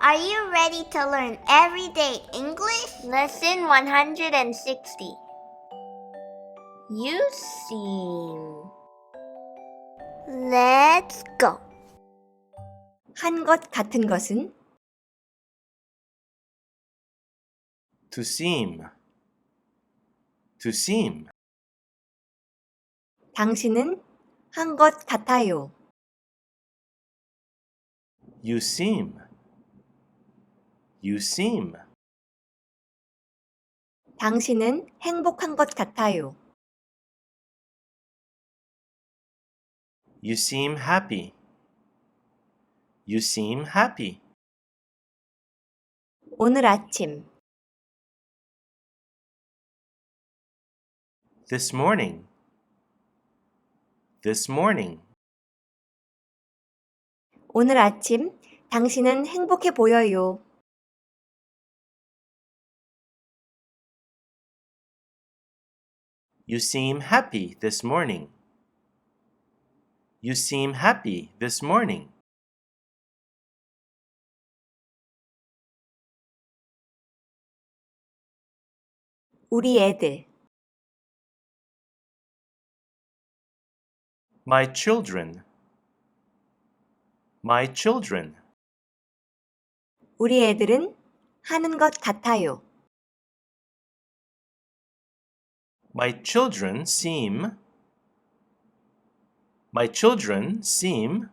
Are you ready to learn everyday English? Lesson 160. You seem. Let's go. 한 것 같은 것은 To seem. To seem. 당신은 한 것 같아요. You seem. You seem. 당신은 행복한 것 같아요. You seem happy. You seem happy. 오늘 아침 This morning. This morning. 오늘 아침 당신은 행복해 보여요. You seem happy this morning. You seem happy this morning. 우리 애들 My children. My children. 우리 애들은 하는 것 같아요. My children seem. My children seem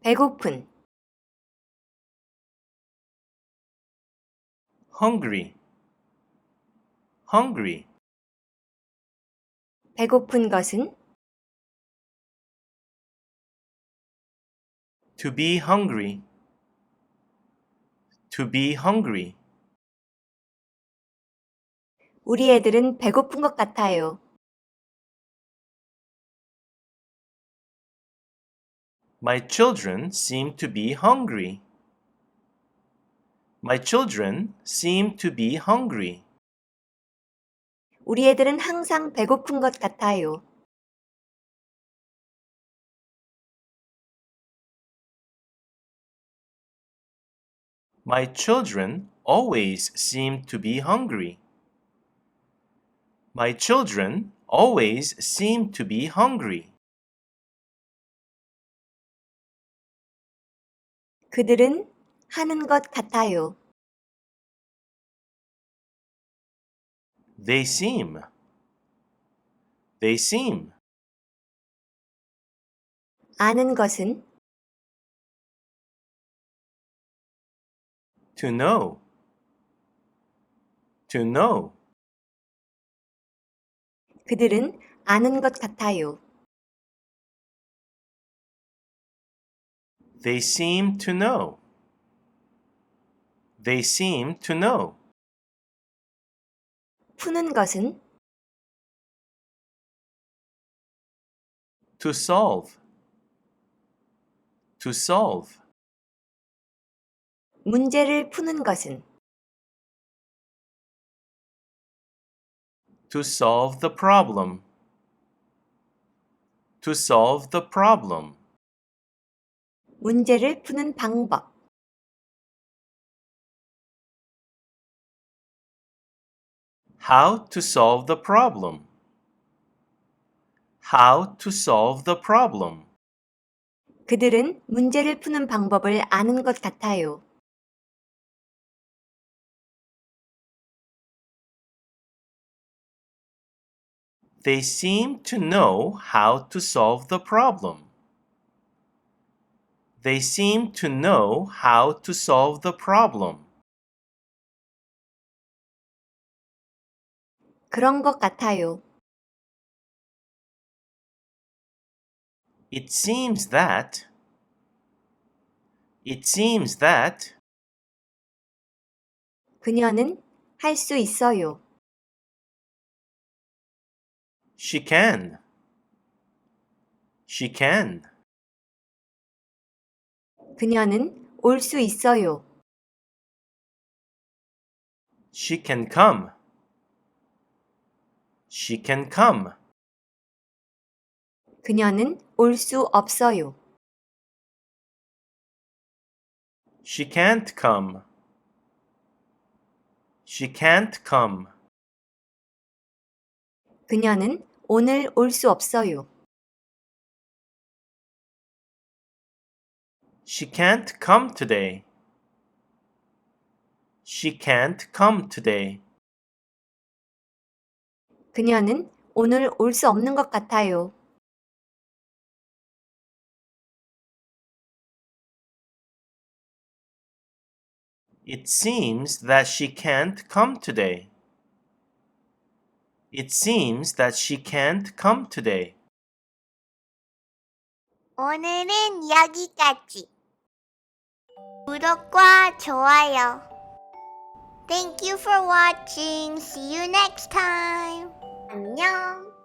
배고픈 hungry. Hungry. 배고픈 것은 To be hungry. To be hungry. 우리 애들은 배고픈 것 같아요. My children seem to be hungry. My children seem to be hungry. 우리 애들은 항상 배고픈 것 같아요. My children always seem to be hungry. My children always seem to be hungry. 그들은 하는 것 같아요. They seem. They seem. 아는 것은 To know. To know. 그들은 아는 것 같아요. They seem to know. They seem to know. 푸는 것은 To solve. To solve. 문제를 푸는 것은 To solve the problem. To solve the problem. 문제를 푸는 방법. How to solve the problem. How to solve the problem. 그들은 문제를 푸는 방법을 아는 것 같아요. They seem to know how to solve the problem. They seem to know how to solve the problem. 그런 것 같아요. It seems that. It seems that. 그녀는 할 수 있어요. She can. She can. 그녀는 올 수 있어요. She can come. She can come. 그녀는 올 수 없어요. She can't come. She can't come. 그녀는 오늘 올 수 없어요. She can't come today. She can't come today. 그녀는 오늘 올 수 없는 것 같아요. It seems that she can't come today. It seems that she can't come today. 오늘은 여기까지. 구독과 좋아요. Thank you for watching. See you next time. 안녕.